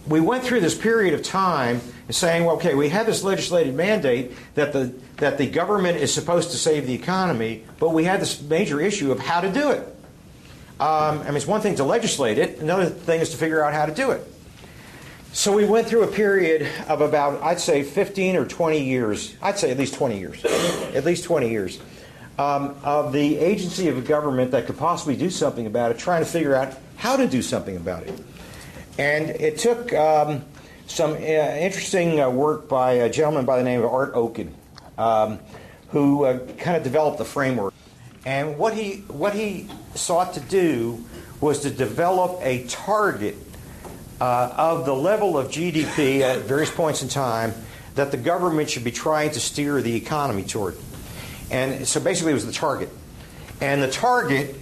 we went through this period of time saying, well, okay, we have this legislative mandate that the government is supposed to save the economy, but we had this major issue of how to do it. I mean, it's one thing to legislate it, another thing is to figure out how to do it. So we went through a period of about, I'd say, 15 or 20 years, I'd say at least 20 years, of the agency of a government that could possibly do something about it, trying to figure out how to do something about it. And it took some interesting work by a gentleman by the name of Art Oken, who kind of developed the framework. And what he sought to do was to develop a target of the level of GDP at various points in time that the government should be trying to steer the economy toward. And so basically it was the target. And the target,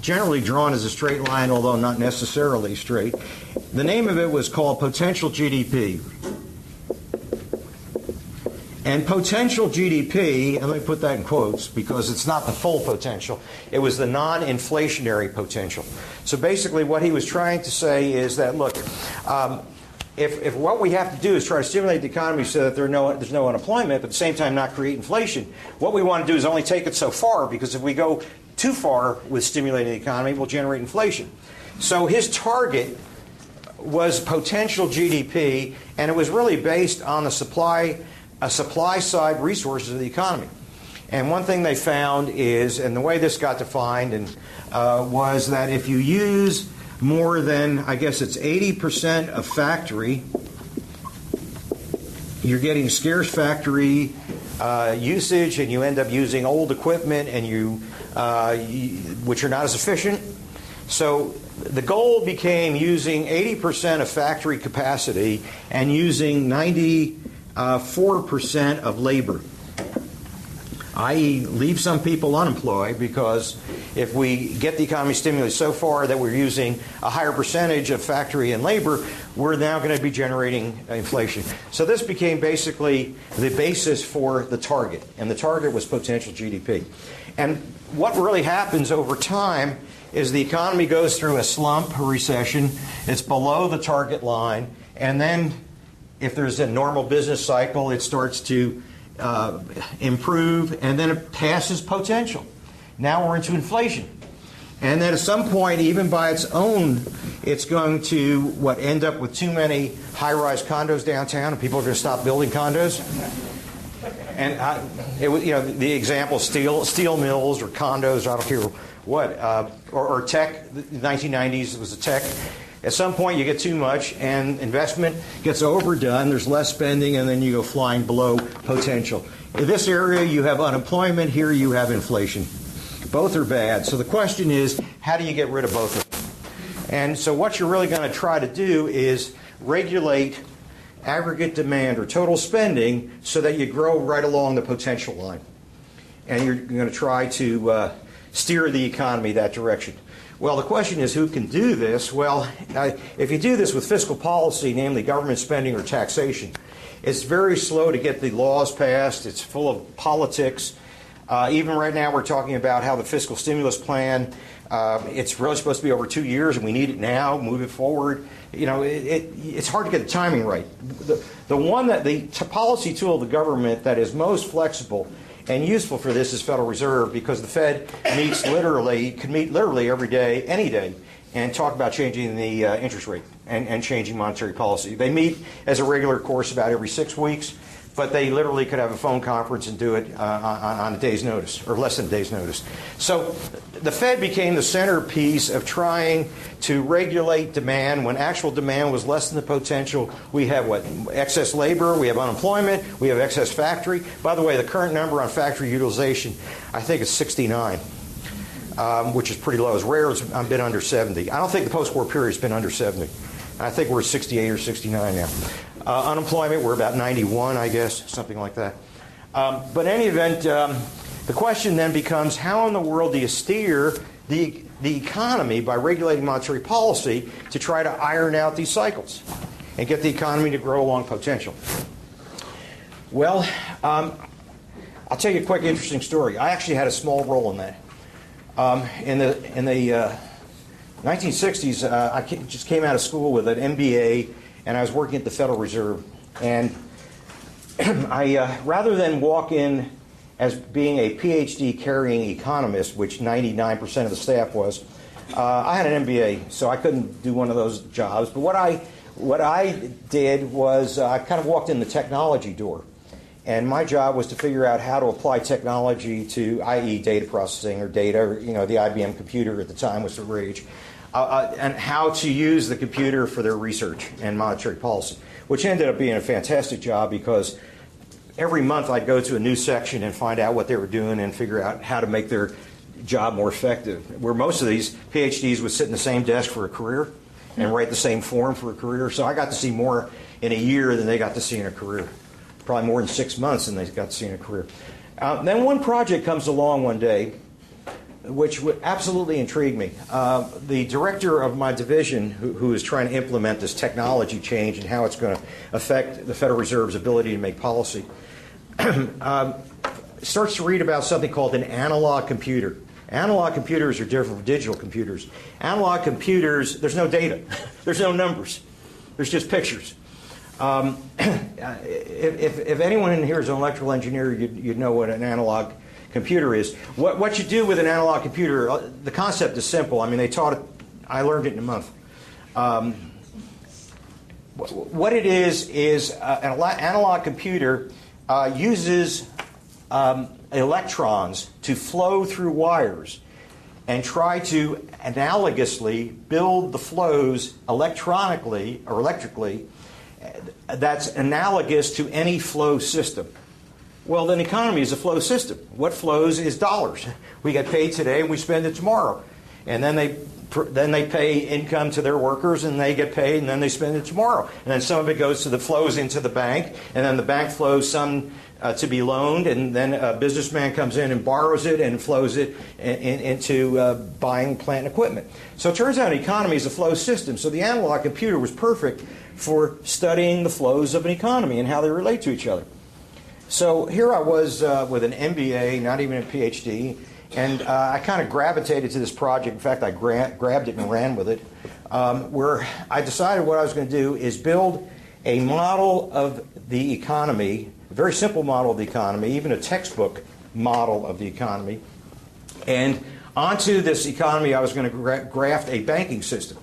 generally drawn as a straight line, although not necessarily straight, the name of it was called potential GDP. And potential GDP, and let me put that in quotes because it's not the full potential, it was the non-inflationary potential. So basically what he was trying to say is that, look, if what we have to do is try to stimulate the economy so that there's no unemployment, but at the same time not create inflation, what we want to do is only take it so far, because if we go too far with stimulating the economy, we'll generate inflation. So his target was potential GDP, and it was really based on the supply side resources of the economy. And one thing they found is, and the way this got defined, was that if you use more than, I guess it's 80% of factory, you're getting scarce factory usage, and you end up using old equipment, and which are not as efficient. So the goal became using 80% of factory capacity and using 94% of labor, i.e. leave some people unemployed, because if we get the economy stimulated so far that we're using a higher percentage of factory and labor, we're now going to be generating inflation. So this became basically the basis for the target, and the target was potential GDP. And what really happens over time is the economy goes through a slump, a recession, it's below the target line, and then if there's a normal business cycle, it starts to improve, and then it passes potential. Now we're into inflation. And then at some point, even by its own, it's going to end up with too many high-rise condos downtown, and people are going to stop building condos. And the example, steel mills or condos, I don't care what, or tech. The 1990s, it was a tech. At some point, you get too much, and investment gets overdone. There's less spending, and then you go flying below potential. In this area, you have unemployment. Here, you have inflation. Both are bad. So the question is, how do you get rid of both of them? And so what you're really going to try to do is regulate aggregate demand or total spending so that you grow right along the potential line. And you're going to try to steer the economy that direction. Well, the question is, who can do this? Well, if you do this with fiscal policy, namely government spending or taxation, it's very slow to get the laws passed. It's full of politics. Even right now, we're talking about how the fiscal stimulus plan, it's really supposed to be over 2 years, and we need it now, move it forward. It's hard to get the timing right. The policy tool of the government that is most flexible and useful for this is Federal Reserve, because the Fed can meet literally every day, any day, and talk about changing the interest rate and changing monetary policy. They meet as a regular course about every 6 weeks, but they literally could have a phone conference and do it on a day's notice, or less than a day's notice. So the Fed became the centerpiece of trying to regulate demand when actual demand was less than the potential. We have excess labor, we have unemployment, we have excess factory. By the way, the current number on factory utilization, I think, is 69, which is pretty low. It's rare it's been under 70. I don't think the post-war period has been under 70. I think we're at 68 or 69 now. Unemployment, we're about 91, I guess, something like that. But in any event, the question then becomes, how in the world do you steer the economy by regulating monetary policy to try to iron out these cycles and get the economy to grow along potential? Well, I'll tell you a quick, interesting story. I actually had a small role in that. In the 1960s, I just came out of school with an MBA and I was working at the Federal Reserve. And I, rather than walk in as being a PhD carrying economist, which 99% of the staff was, I had an MBA, so I couldn't do one of those jobs. But what I did was I kind of walked in the technology door. And my job was to figure out how to apply technology to, i.e. data processing or data, or, the IBM computer at the time was the rage, and how to use the computer for their research and monetary policy, which ended up being a fantastic job because every month I'd go to a new section and find out what they were doing and figure out how to make their job more effective. Where most of these PhDs would sit in the same desk for a career and write the same form for a career. So I got to see more in a year than they got to see in a career. Probably more than 6 months than they got to see in a career. Then one project comes along one day which would absolutely intrigue me. The director of my division, who is trying to implement this technology change and how it's going to affect the Federal Reserve's ability to make policy, starts to read about something called an analog computer. Analog computers are different from digital computers. Analog computers, there's no data. There's no numbers. There's just pictures. If anyone in here is an electrical engineer, you'd know what an analog computer is. What you do with an analog computer, the concept is simple. I mean, they taught it, I learned it in a month. What it is an analog computer uses electrons to flow through wires and try to analogously build the flows electronically or electrically that's analogous to any flow system. Well, then economy is a flow system. What flows is dollars. We get paid today and we spend it tomorrow. And then they pay income to their workers and they get paid and then they spend it tomorrow. And then some of it goes to the flows into the bank and then the bank flows some to be loaned, and then a businessman comes in and borrows it and flows it into buying plant and equipment. So it turns out an economy is a flow system. So the analog computer was perfect for studying the flows of an economy and how they relate to each other. So here I was with an MBA, not even a PhD, and I kind of gravitated to this project. In fact, I grabbed it and ran with it, where I decided what I was going to do is build a model of the economy, a very simple model of the economy, even a textbook model of the economy. And onto this economy, I was going to graft a banking system.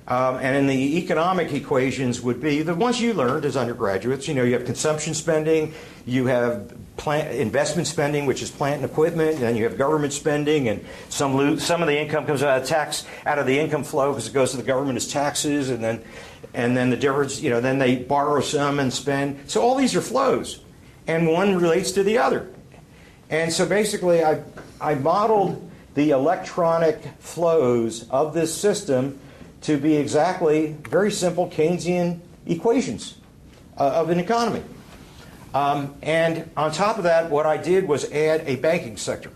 And in the economic equations would be the ones you learned as undergraduates. You have consumption spending, you have investment spending, which is plant and equipment, and then you have government spending, and some of the income comes out of the income flow because it goes to the government as taxes, and then the difference, then they borrow some and spend. So all these are flows, and one relates to the other. And so basically I modeled the electronic flows of this system to be exactly very simple Keynesian equations of an economy. And on top of that, what I did was add a banking sector.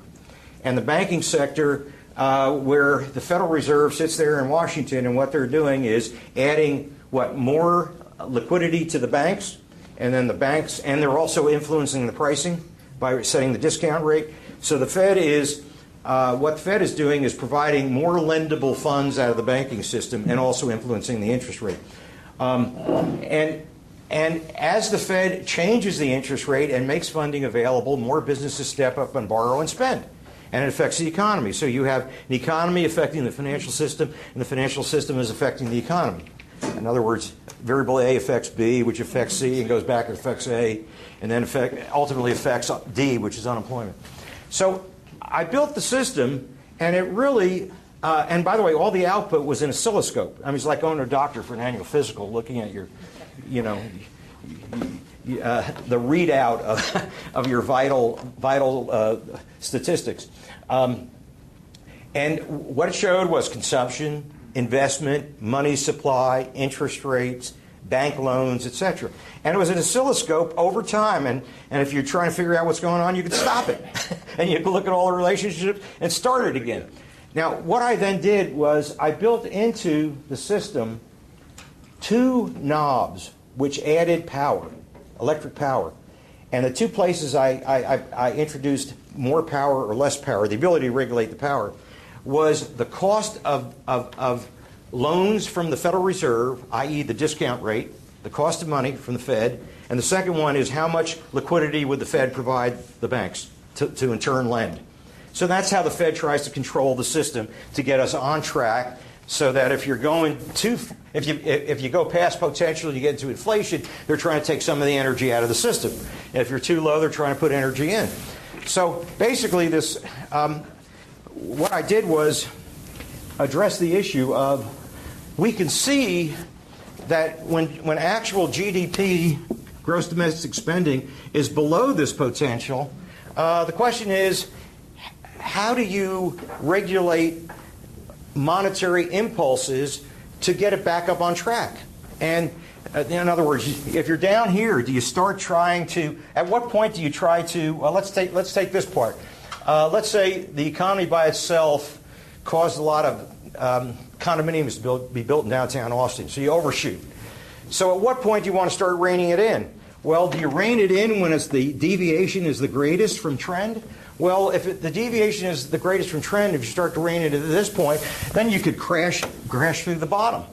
And the banking sector, where the Federal Reserve sits there in Washington, and what they're doing is adding, more liquidity to the banks, and then the banks, and they're also influencing the pricing by setting the discount rate. So the Fed is what the Fed is doing is providing more lendable funds out of the banking system and also influencing the interest rate. And as the Fed changes the interest rate and makes funding available, more businesses step up and borrow and spend. And it affects the economy. So you have an economy affecting the financial system, and the financial system is affecting the economy. In other words, variable A affects B, which affects C, and goes back and affects A, and then ultimately affects D, which is unemployment. So I built the system, and it really, and by the way, all the output was an oscilloscope. I mean, it's like going to a doctor for an annual physical, looking at your, the readout of your vital statistics. And what it showed was consumption, investment, money supply, interest rates, bank loans, etc. And it was an oscilloscope over time, and if you're trying to figure out what's going on, you could stop it. And you could look at all the relationships and start it again. Now, what I then did was I built into the system two knobs which added power, electric power. And the two places I introduced more power or less power, the ability to regulate the power, was the cost of loans from the Federal Reserve, i.e. the discount rate, the cost of money from the Fed, and the second one is how much liquidity would the Fed provide the banks to in turn lend. So that's how the Fed tries to control the system to get us on track, so that if you're going if you go past potential, you get into inflation, they're trying to take some of the energy out of the system. And if you're too low, they're trying to put energy in. So basically this, what I did was address the issue of, we can see that when actual GDP, gross domestic spending, is below this potential, the question is, how do you regulate monetary impulses to get it back up on track? And in other words, if you're down here, do you start trying to, at what point do you try to, well, let's take this part. Let's say the economy by itself caused a lot of condominiums to be built in downtown Austin, so you overshoot. So at what point do you want to start reining it in? Well, do you rein it in when the deviation is the greatest from trend? Well, if the deviation is the greatest from trend, if you start to rein it at this point, then you could crash through the bottom.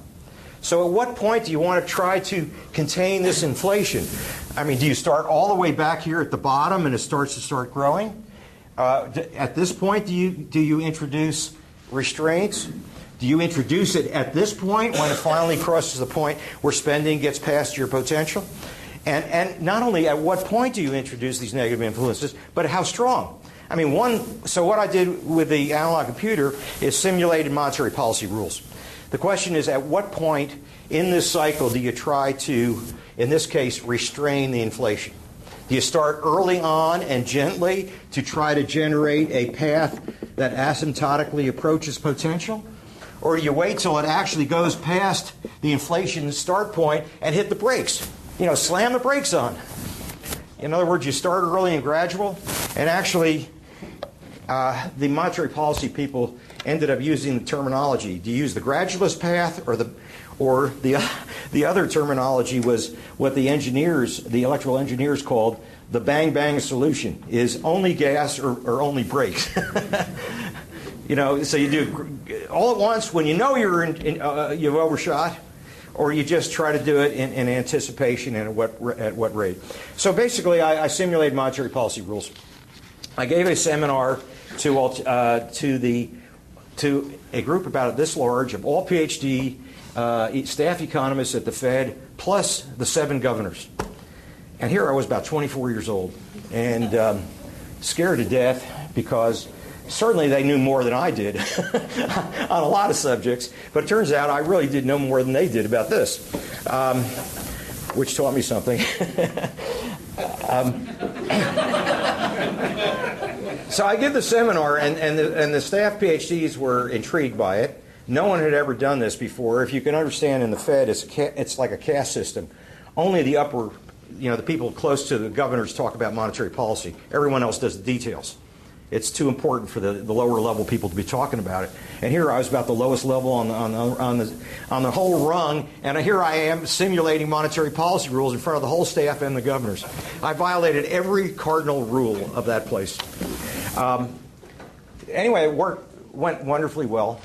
So at what point do you want to try to contain this inflation? I mean, do you start all the way back here at the bottom and it starts to growing? At this point, do you introduce restraints? Do you introduce it at this point when it finally crosses the point where spending gets past your potential? And not only at what point do you introduce these negative influences, but how strong? I mean, so what I did with the analog computer is simulated monetary policy rules. The question is, at what point in this cycle do you try to, in this case, restrain the inflation? Do you start early on and gently to try to generate a path that asymptotically approaches potential? Or do you wait till it actually goes past the inflation start point and hit the brakes? Slam the brakes on. In other words, you start early and gradual, and actually the monetary policy people ended up using the terminology. Do you use the gradualist path, or the other terminology was what the electrical engineers called the bang-bang solution, is only gas or only brakes. So you do all at once when you know you've overshot, or you just try to do it in anticipation and at what rate. So basically, I simulated monetary policy rules. I gave a seminar to a group about this large of all PhD staff economists at the Fed, plus the 7 governors. And here I was about 24 years old and scared to death, because certainly they knew more than I did on a lot of subjects, but it turns out I really did know more than they did about this, which taught me something. So I give the seminar, and the staff PhDs were intrigued by it. No one had ever done this before. If you can understand, in the Fed, it's like a caste system. Only the upper, the people close to the governors talk about monetary policy. Everyone else does the details. It's too important for the lower level people to be talking about it. And here I was about the lowest level on the whole rung, and here I am simulating monetary policy rules in front of the whole staff and the governors. I violated every cardinal rule of that place. Anyway, it went wonderfully well,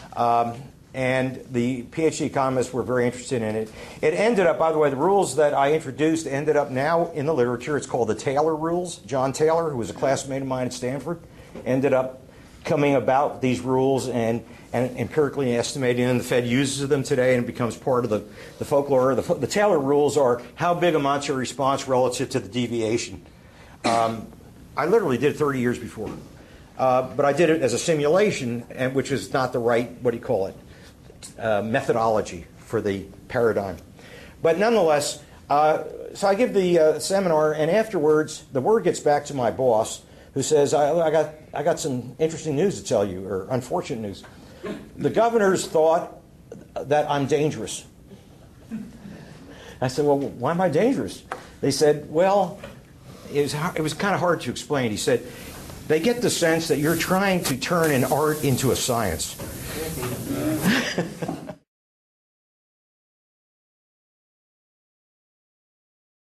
and the PhD economists were very interested in it. It ended up, by the way, the rules that I introduced ended up now in the literature. It's called the Taylor rules. John Taylor, who was a classmate of mine at Stanford, ended up coming about these rules and empirically estimating them. The Fed uses them today, and it becomes part of the folklore. The Taylor rules are how big a monetary response relative to the deviation. I literally did it 30 years before. But I did it as a simulation, which is not the right, methodology for the paradigm. But nonetheless, so I give the seminar, and afterwards, the word gets back to my boss, who says, I got some interesting news to tell you, or unfortunate news. The governors thought that I'm dangerous. I said, well, why am I dangerous? They said, well, it was kind of hard to explain. He said, they get the sense that you're trying to turn an art into a science.